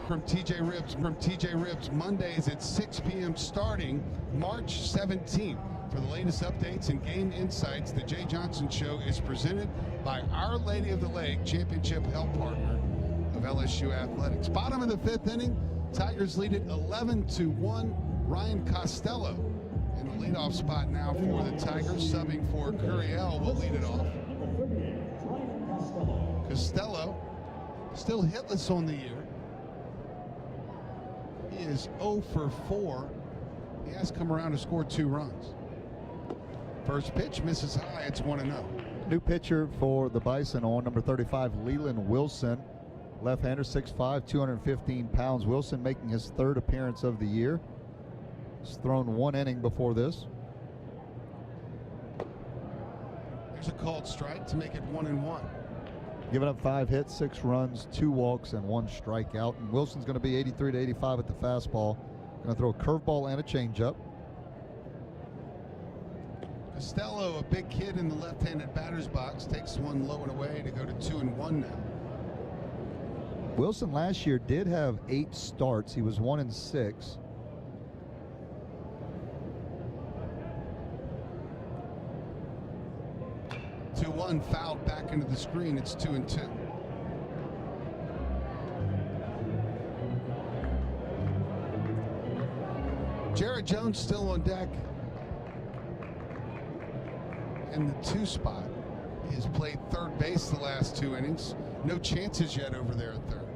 From TJ Ribs, Mondays at 6 p.m. starting March 17th. For the latest updates and game insights, the Jay Johnson Show is presented by Our Lady of the Lake, championship help partner of LSU Athletics. Bottom of the fifth inning, Tigers lead it 11-1. Ryan Costello in the leadoff spot now for the Tigers, subbing for Curiel will lead it off. Costello still hitless on the year. He is 0 for 4. He has come around to score 2 runs. First pitch misses high. It's 1-0. New pitcher for the Bison on number 35, Leland Wilson. Left-hander, 6'5", 215 pounds. Wilson making his 3rd appearance of the year. He's thrown 1 inning before this. There's a called strike to make it 1-1. Giving up 5 hits, 6 runs, 2 walks, and 1 strikeout. And Wilson's going to be 83 to 85 at the fastball. Going to throw a curveball and a changeup. Costello, a big kid in the left-handed batter's box, takes one low and away to go to 2-1 now. Wilson last year did have 8 starts. He was 1-6. One fouled back into the screen. It's 2-2. Jared Jones still on deck in the 2 spot. He has played third base the last 2 innings. No chances yet over there at third.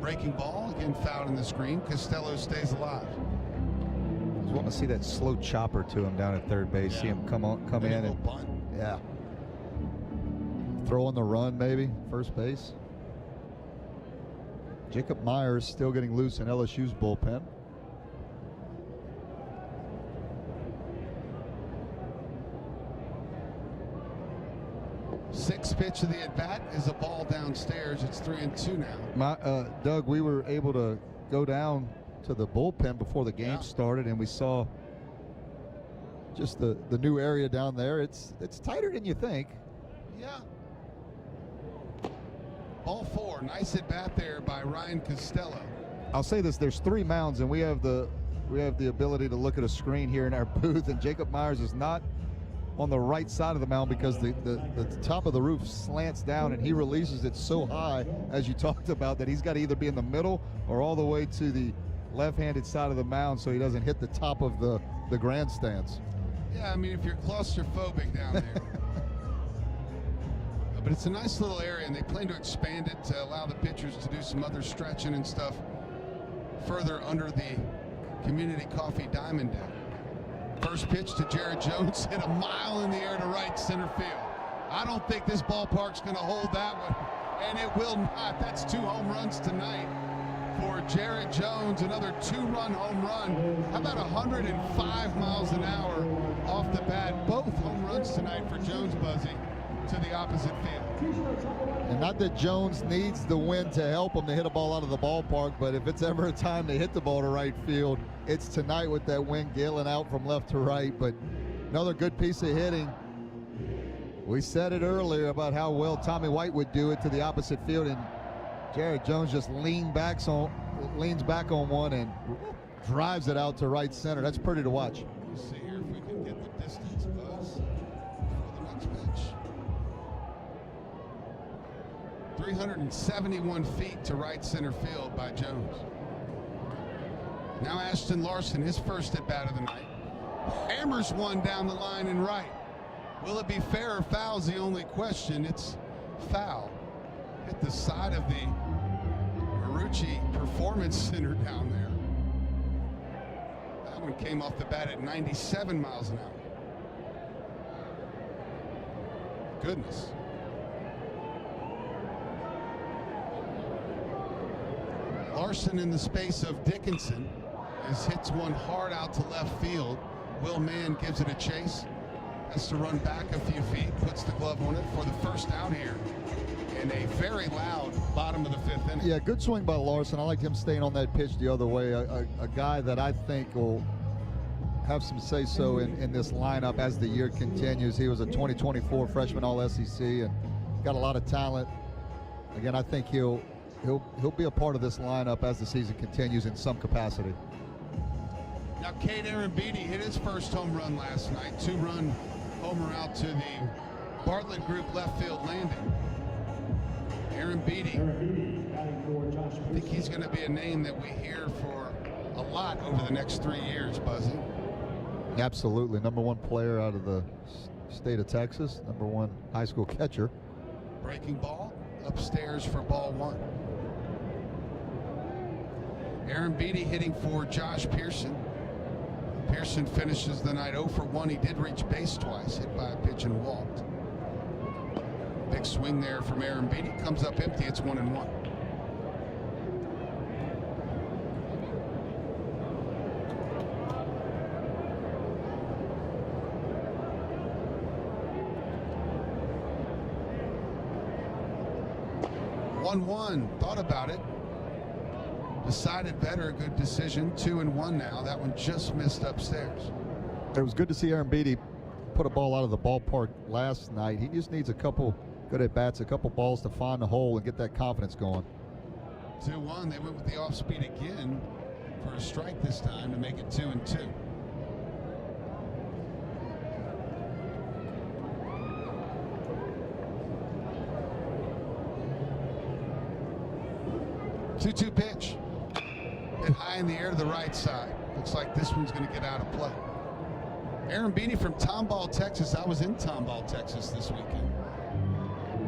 Breaking ball, again fouled in the screen. Costello stays alive. I was wanting to see that slow chopper to him down at third base. See him come in and bunt. Yeah. Throw on the run, maybe, first base. Jacob Myers still getting loose in LSU's bullpen. Sixth pitch of the at-bat is a ball downstairs. It's 3-2 now. Doug, we were able to go down to the bullpen before the game started, and we saw just the new area down there. It's tighter than you think. Yeah. Ball 4, nice at bat there by Ryan Costello. I'll say this: there's 3 mounds, and we have the ability to look at a screen here in our booth. And Jacob Myers is not on the right side of the mound because the top of the roof slants down, and he releases it so high, as you talked about, that he's got to either be in the middle or all the way to the left-handed side of the mound so he doesn't hit the top of the grandstands. Yeah, I mean, if you're claustrophobic down there. But it's a nice little area, and they plan to expand it to allow the pitchers to do some other stretching and stuff further under the community coffee diamond deck. First pitch to Jared Jones, hit a mile in the air to right center field. I don't think this ballpark's going to hold that one, and it will not. That's 2 home runs tonight for Jared Jones, another 2-run home run. How about 105 miles an hour off the bat? Both home runs tonight for Jones, Buzzy, to the opposite field. And not that Jones needs the wind to help him to hit a ball out of the ballpark, but if it's ever a time to hit the ball to right field, it's tonight with that wind gailing out from left to right. But another good piece of hitting. We said it earlier about how well Tommy White would do it to the opposite field, and Jared Jones just leaned back leans back on one and drives it out to right center. That's pretty to watch. Let's see here if we can get the distance, Buzz, for the next pitch. 371 feet to right center field by Jones. Now Ashton Larson, his first at bat of the night. Hammers one down the line and right. Will it be fair or foul is the only question. It's foul. Hit the side of the Marucci Performance Center down there. That one came off the bat at 97 miles an hour. Goodness. Larson in the space of Dickinson as hits one hard out to left field. Will Mann gives it a chase. Has to run back a few feet, puts the glove on it for the first out here in a very loud bottom of the fifth inning. Yeah, good swing by Larson. I like him staying on that pitch the other way. A guy that I think will have some say-so in this lineup as the year continues. He was a 2024 freshman All-SEC and got a lot of talent. Again, I think he'll be a part of this lineup as the season continues in some capacity. Now, Cade Arambidi hit his first home run last night. Two-run homer out to the Bartlett Group left field landing. Arambidi, I think he's going to be a name that we hear for a lot over the next 3 years, Buzzy. Absolutely. Number one player out of the state of Texas. Number one high school catcher. Breaking ball upstairs for ball one. Arambidi hitting for Josh Pearson. Pearson finishes the night 0 for 1. He did reach base twice, hit by a pitch and walked. Big swing there from Arambidi. Comes up empty. It's 1-1. Thought about it. Decided better. Good decision. 2-1 now. That one just missed upstairs. It was good to see Arambidi put a ball out of the ballpark last night. He just needs a couple good at bats, a couple balls to find the hole and get that confidence going. 2-1. They went with the off speed again for a strike this time to make it 2-2. Two-two pitch. Hit high in the air to the right side. Looks like this one's going to get out of play. Arambidi from Tomball, Texas. I was in Tomball, Texas this weekend.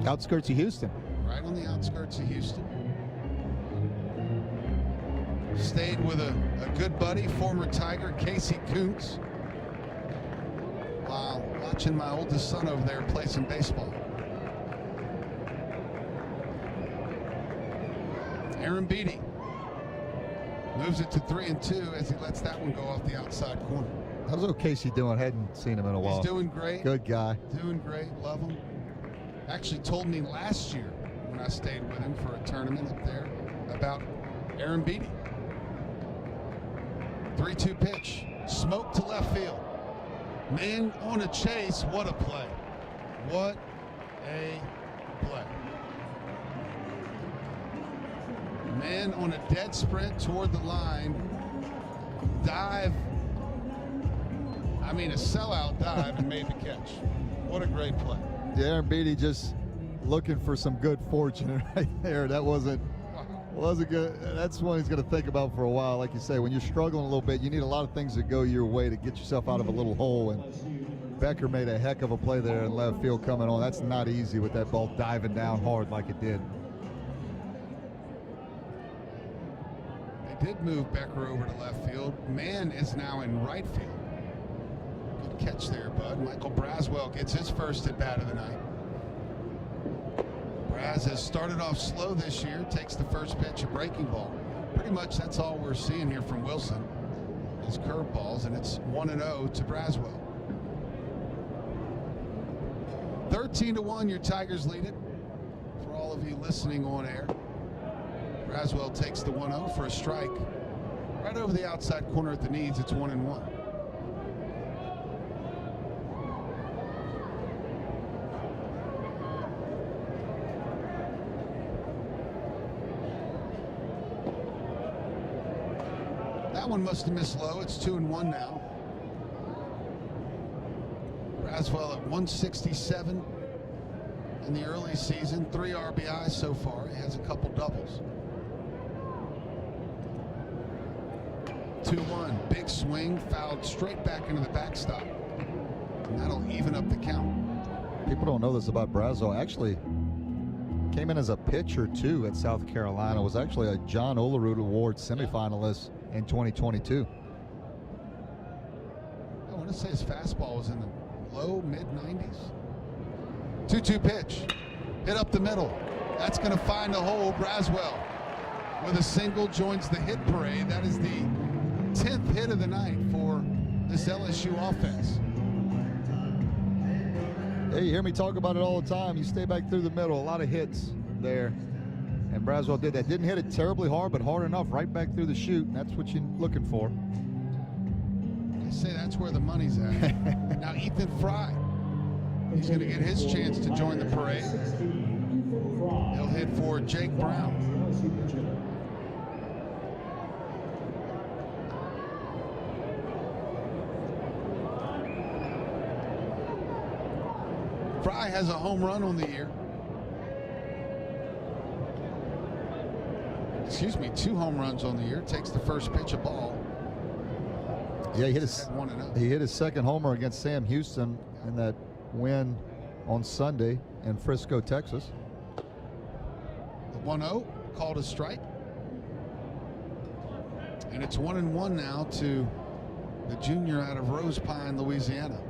Outskirts of Houston. Right on the outskirts of Houston. Stayed with a good buddy, former Tiger, Casey Kuntz, while watching my oldest son over there play some baseball. Arambidi moves it to 3-2 as he lets that one go off the outside corner. How's old Casey doing? Hadn't seen him in a while. He's doing great. Good guy. Doing great. Love him. Actually told me last year when I stayed with him for a tournament up there about Arambidi. 3-2 pitch. Smoke to left field. Man on a chase. What a play. What a play. Man on a dead sprint toward the line. Dive. I mean, a sellout dive and made the catch. What a great play. Yeah, Arambidi just looking for some good fortune right there. That wasn't good. That's one he's going to think about for a while. Like you say, when you're struggling a little bit, you need a lot of things that go your way to get yourself out of a little hole. And Becker made a heck of a play there in left field coming on. That's not easy with that ball diving down hard like it did. They did move Becker over to left field. Mann is now in right field. Good catch there, bud. Michael Braswell gets his first at bat of the night. Braz has started off slow this year, takes the first pitch, a breaking ball. Pretty much that's all we're seeing here from Wilson is curveballs, and it's 1-0 to Braswell. 13-1, your Tigers lead it. For all of you listening on air, Braswell takes the 1-0 for a strike. Right over the outside corner at the knees, it's 1-1. That one must have missed low. It's 2-1 now. Braswell at 167 in the early season. 3 RBIs so far. He has a couple doubles. 2-1. Big swing. Fouled straight back into the backstop. And that'll even up the count. People don't know this about Braswell. Actually, came in as a pitcher, too, at South Carolina. Was actually a John Olerud Award semifinalist in 2022. I want to say his fastball was in the low mid-90s. 2-2 pitch. Hit up the middle. That's going to find a hole. Braswell with a single joins the hit parade. That is the 10th hit of the night for this LSU offense. Hey, you hear me talk about it all the time. You stay back through the middle. A lot of hits there. And Braswell did that. Didn't hit it terribly hard, but hard enough right back through the chute. And that's what you're looking for. I say that's where the money's at. Now Ethan Fry. He's going to get his chance to join the parade. He'll hit for Jake Brown. Fry has a home run on the year. Excuse me, 2 home runs on the year. Takes the first pitch of ball. Yeah, he hit his second homer against Sam Houston in that win on Sunday in Frisco, Texas. The 1-0 called a strike. And it's 1-1 now to the junior out of Rose Pine, Louisiana.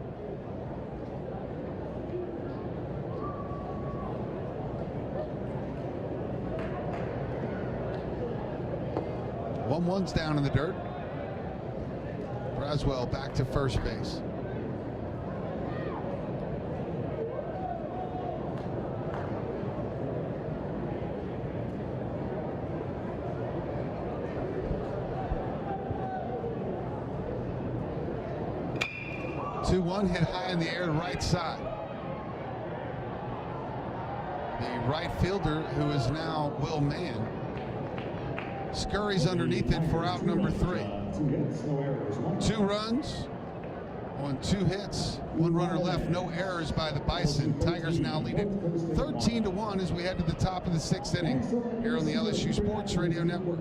One's down in the dirt. Braswell back to first base. Two-one hit high in the air to right side. The right fielder, who is now Will Mann, scurries underneath it for out number 3. 2 runs on 2 hits, 1 runner left, no errors by the Bison. Tigers now lead it 13-1 as we head to the top of the 6th inning here on the LSU Sports Radio Network.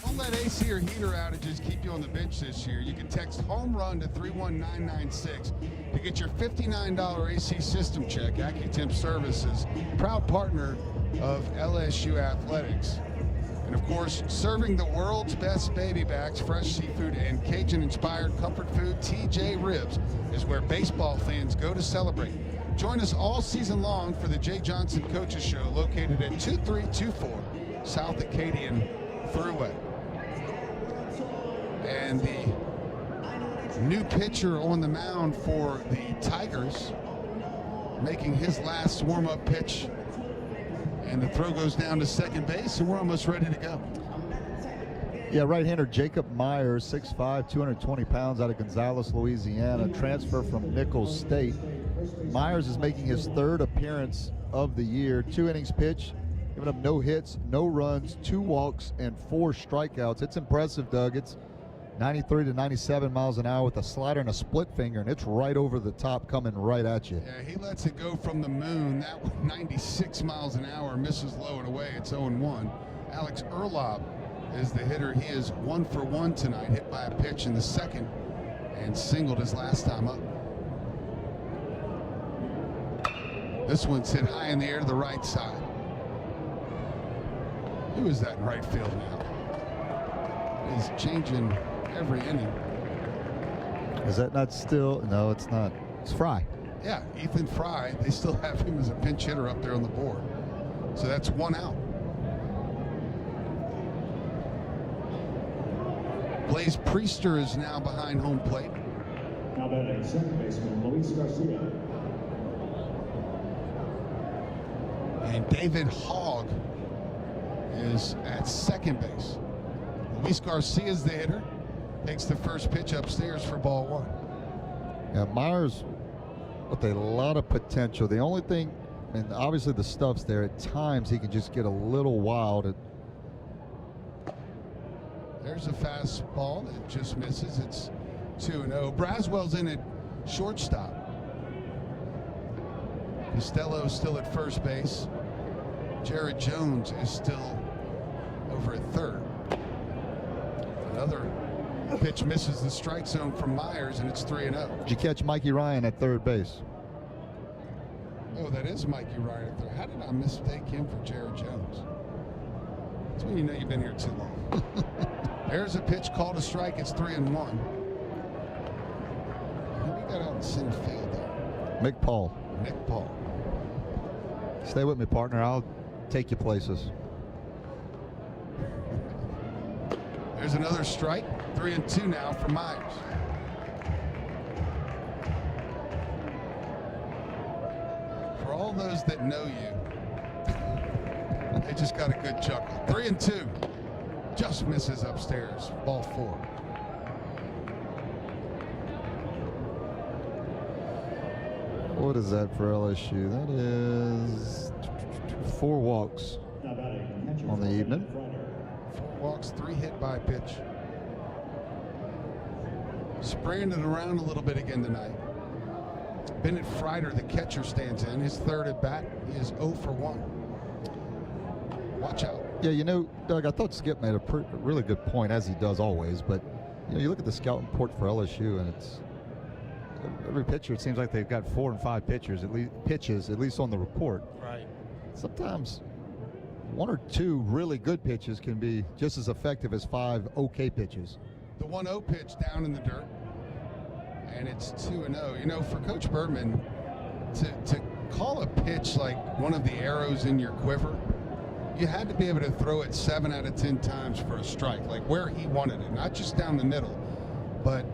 Don't let AC or heater outages keep you on the bench this year. You can text home run to 31996 to get your $59 AC system check. AccuTemp Services, proud partner of LSU Athletics. And of course, serving the world's best baby backs, fresh seafood, and Cajun-inspired comfort food, TJ Ribs is where baseball fans go to celebrate. Join us all season long for the Jay Johnson Coaches Show, located at 2324 South Acadian Thruway. And the new pitcher on the mound for the Tigers making his last warm-up pitch. And the throw goes down to second base, and we're almost ready to go. Yeah, right-hander Jacob Myers, 6'5", 220 pounds, out of Gonzales, Louisiana, transfer from Nicholls State. Myers is making his third appearance of the year. 2 innings pitched, giving up no hits, no runs, 2 walks, and 4 strikeouts. It's impressive, Doug. It's 93 to 97 miles an hour with a slider and a split finger, and it's right over the top coming right at you. Yeah, he lets it go from the moon. That one, 96 miles an hour, misses low and away. It's 0-1. Alex Erlob is the hitter. He is 1 for 1 tonight, hit by a pitch in the second and singled his last time up. This one's hit high in the air to the right side. Who is that in right field now? He's changing every inning. Is that not still? No, it's not. It's Fry. Yeah, Ethan Fry. They still have him as a pinch hitter up there on the board. So that's 1 out. Blaze Priester is now behind home plate. Now batting second baseman Luis Garcia. And David Hogg is at second base. Luis Garcia is the hitter. Takes the first pitch upstairs for ball 1. Yeah, Myers with a lot of potential. The only thing, and obviously the stuff's there, at times he can just get a little wild. There's a fastball that just misses. It's 2-0. Braswell's in at shortstop. Costello still at first base. Jared Jones is still over at third. Another pitch misses the strike zone from Myers, and it's 3-0. Did you catch Mikey Ryan at third base? Oh, that is Mikey Ryan at third. How did I mistake him for Jared Jones? That's when you know you've been here too long. There's a pitch called a strike. It's 3-1. Who we got out in center field there? Mick Paul. Nick Paul. Stay with me, partner. I'll take you places. There's another strike. 3-2 now for Myers. For all those that know you, they just got a good chuckle. 3-2. Just misses upstairs. Ball 4. What is that for LSU? That is 4 walks on the evening. 4 walks, 3 hit by pitch. Spraying it around a little bit again tonight. Bennett Frieder, the catcher, stands in. His third at bat. He is 0 for 1. Watch out. Yeah, you know, Doug, I thought Skip made a really good point, as he does always. But you know, you look at the scouting report for LSU, and it's every pitcher. It seems like they've got 4 and 5 pitchers at least on the report. Right. Sometimes 1 or 2 really good pitches can be just as effective as 5 okay pitches. The 1-0 pitch down in the dirt, and it's 2-0. You know, for Coach Bertman to call a pitch like one of the arrows in your quiver, you had to be able to throw it 7 out of 10 times for a strike, like where he wanted it, not just down the middle. But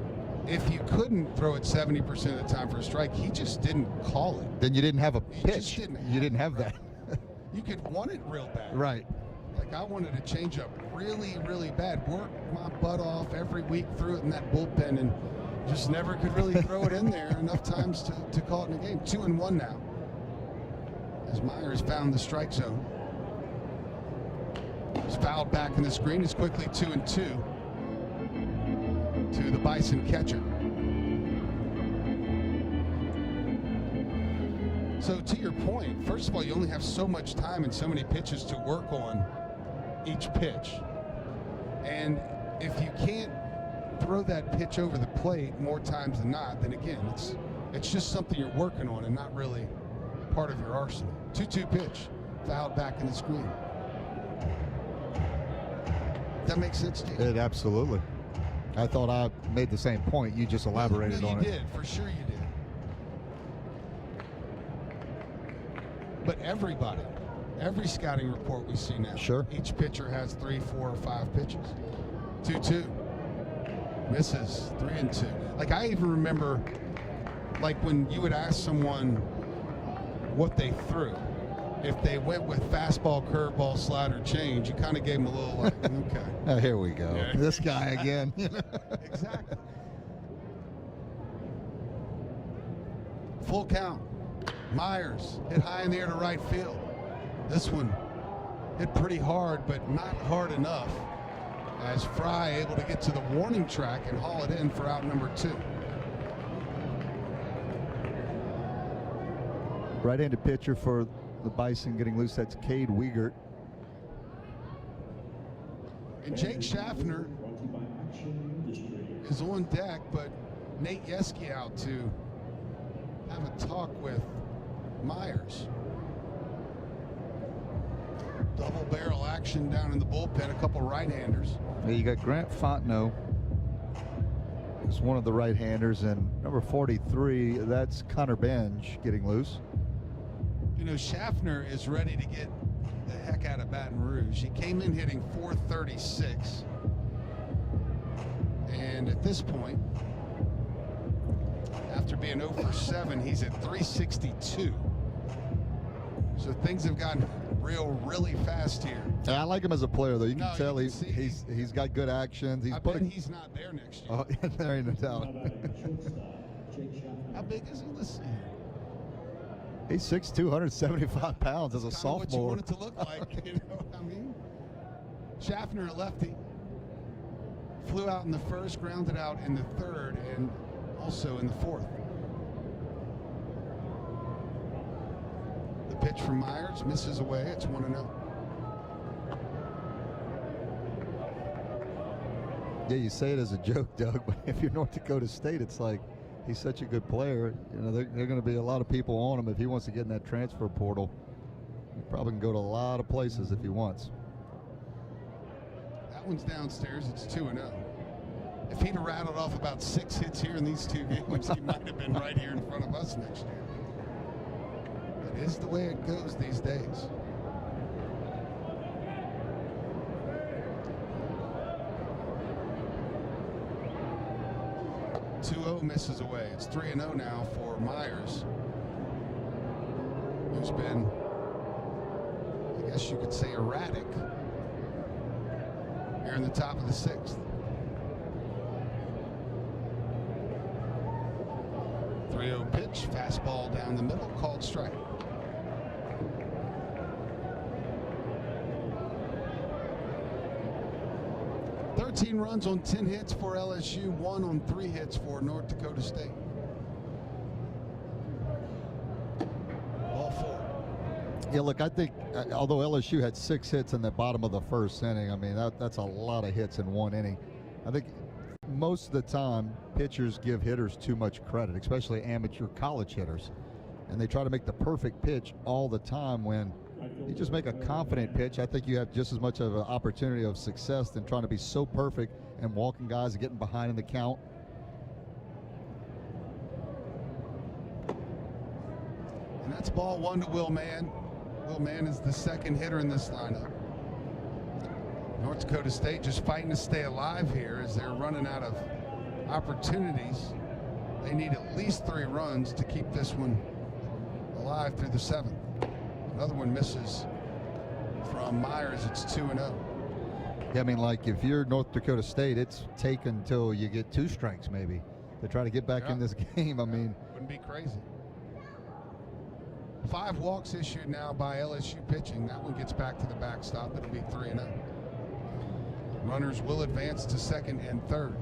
if you couldn't throw it 70% of the time for a strike, he just didn't call it. Then you didn't have a You pitch. just You didn't have right. that. You could want it real bad. Right. Like I wanted a changeup really, really bad. Worked my butt off every week, threw it in that bullpen, and just never could really throw it in there enough times to call it in a game. 2-1 now. As Myers found the strike zone. He's fouled back in the screen. It's quickly 2-2 to the Bison catcher. So to your point, first of all, you only have so much time and so many pitches to work on each pitch. And if you can't throw that pitch over the plate more times than not, then again, it's just something you're working on and not really part of your arsenal. 2-2 pitch, fouled back in the screen. That makes sense to you? It absolutely. I thought I made the same point. You just elaborated on it. You did, for sure you did. But everybody, every scouting report we see now, sure, each pitcher has 3, 4, or 5 pitches. 2-2. Misses. 3-2. Like, I even remember, like, when you would ask someone what they threw, if they went with fastball, curveball, slider, change, you kind of gave them a little like, okay. Oh, here we go. Yeah. This guy again. Exactly. Full count. Myers hit high in the air to right field. This one hit pretty hard, but not hard enough, as Fry able to get to the warning track and haul it in for out number 2. Right-handed pitcher for the Bison getting loose. That's Cade Wiegert. And Jake Schaffner is on deck, but Nate Yeski out to have a talk with Myers. Double barrel action down in the bullpen, a couple right-handers. Now you got Grant Fontenot, who's one of the right-handers, and number 43, that's Connor Benj getting loose. You know, Schaffner is ready to get the heck out of Baton Rouge. He came in hitting .436. And at this point, after being 0 for 7, he's at .362. So things have gotten really fast here. And I like him as a player, though. You can tell you can he's got good actions. I bet he's not there next year. Oh, there ain't no doubt. How big is he? Let's see. He's 6'2", 275 pounds as a sophomore. What you want it to look like, you know what I mean? Schaffner, a lefty, flew out in the first, grounded out in the third, and also in the fourth. The pitch from Myers misses away. It's 1-0. Yeah, you say it as a joke, Doug, but if you're North Dakota State, it's like, he's such a good player. You know, there are going to be a lot of people on him if he wants to get in that transfer portal. He probably can go to a lot of places if he wants. That one's downstairs. It's 2-0. If he'd have rattled off about 6 hits here in these 2 games, he might have been right here in front of us next year. It is the way it goes these days. Misses away. It's 3-0 now for Myers, who's been, I guess you could say, erratic here in the top of the 6th. 3-0 pitch, fastball down the middle, called strike. Runs on 10 hits for LSU, 1 on 3 hits for North Dakota State. Ball 4. Yeah, look, I think although LSU had 6 hits in the bottom of the first inning, I mean, that's a lot of hits in 1 inning. I think most of the time pitchers give hitters too much credit, especially amateur college hitters. And they try to make the perfect pitch all the time when you just make a confident pitch. I think you have just as much of an opportunity of success than trying to be so perfect and walking guys and getting behind in the count. And that's ball 1 to Will Mann. Will Mann is the second hitter in this lineup. North Dakota State just fighting to stay alive here as they're running out of opportunities. They need at least 3 runs to keep this one alive through the 7th. Another one misses from Myers. It's 2-0. Yeah, I mean, like if you're North Dakota State, it's take until you get 2 strikes maybe to try to get back in this game. I mean, wouldn't be crazy. 5 walks issued now by LSU pitching. That one gets back to the backstop. It'll be 3-0. Runners will advance to 2nd and 3rd.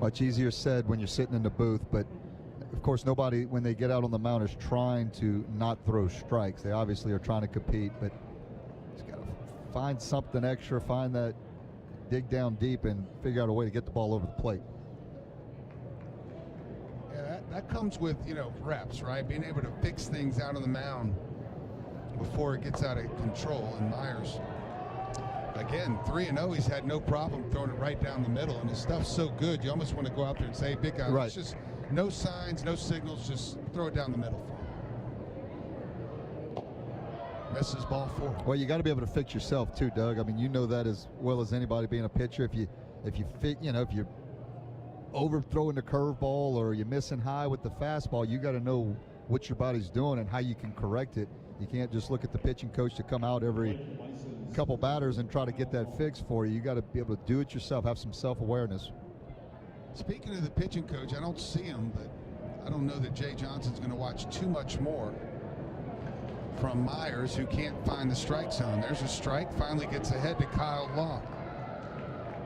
Much easier said when you're sitting in the booth, but of course nobody, when they get out on the mound, is trying to not throw strikes. They obviously are trying to compete, but just got to find something extra, find that, dig down deep and figure out a way to get the ball over the plate. Yeah, that comes with, you know, reps, right? Being able to fix things out on the mound before it gets out of control. And Myers, again, 3-0, he's had no problem throwing it right down the middle, and his stuff's so good you almost want to go out there and say, big guy, right. It's just no signs, no signals, just throw it down the middle for him. Misses ball 4. Well, you got to be able to fix yourself too, Doug. I mean, you know that as well as anybody being a pitcher. If you fit, if you're overthrowing the curveball or you're missing high with the fastball, you got to know what your body's doing and how you can correct it. You can't just look at the pitching coach to come out every couple batters and try to get that fixed for you. You got to be able to do it yourself, have some self-awareness. Speaking of the pitching coach, I don't see him, but I don't know that Jay Johnson's going to watch too much more from Myers, who can't find the strike zone. There's a strike, finally gets ahead to Kyle Law.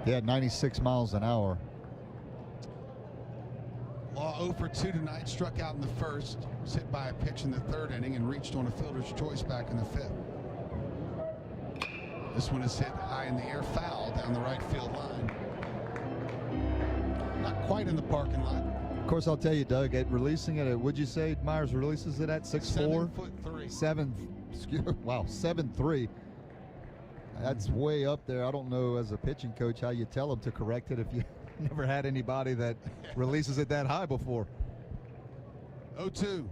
He had 96 miles an hour. Law 0 for 2 tonight, struck out in the first, was hit by a pitch in the 3rd inning and reached on a fielder's choice back in the 5th. This one is hit high in the air, foul down the right field line. Not quite in the parking lot. Of course, I'll tell you, Doug, at releasing it, would you say Myers releases it at 6'4"? 7'3". 7'3". That's way up there. I don't know as a pitching coach how you tell him to correct it if you never had anybody that releases it that high before. 0-2.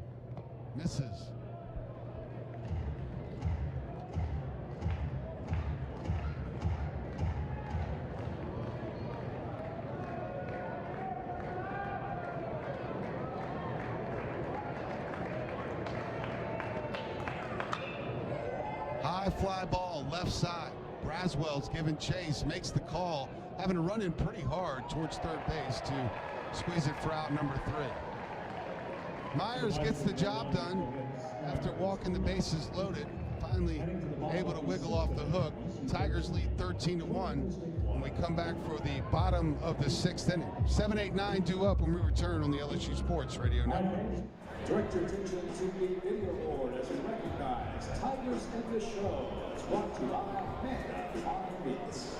Misses. High fly ball, left side. Braswell's giving chase, makes the call, having to run in pretty hard towards third base to squeeze it for out number 3. Myers gets the job done after walking the bases loaded, finally able to wiggle off the hook. Tigers lead 13-1 when we come back for the bottom of the 6th inning. 7-8-9 due up when we return on the LSU Sports Radio Network. Direct your attention to the video board as we recognize Tigers in the Show. It's brought to you by Panda Farm Meats.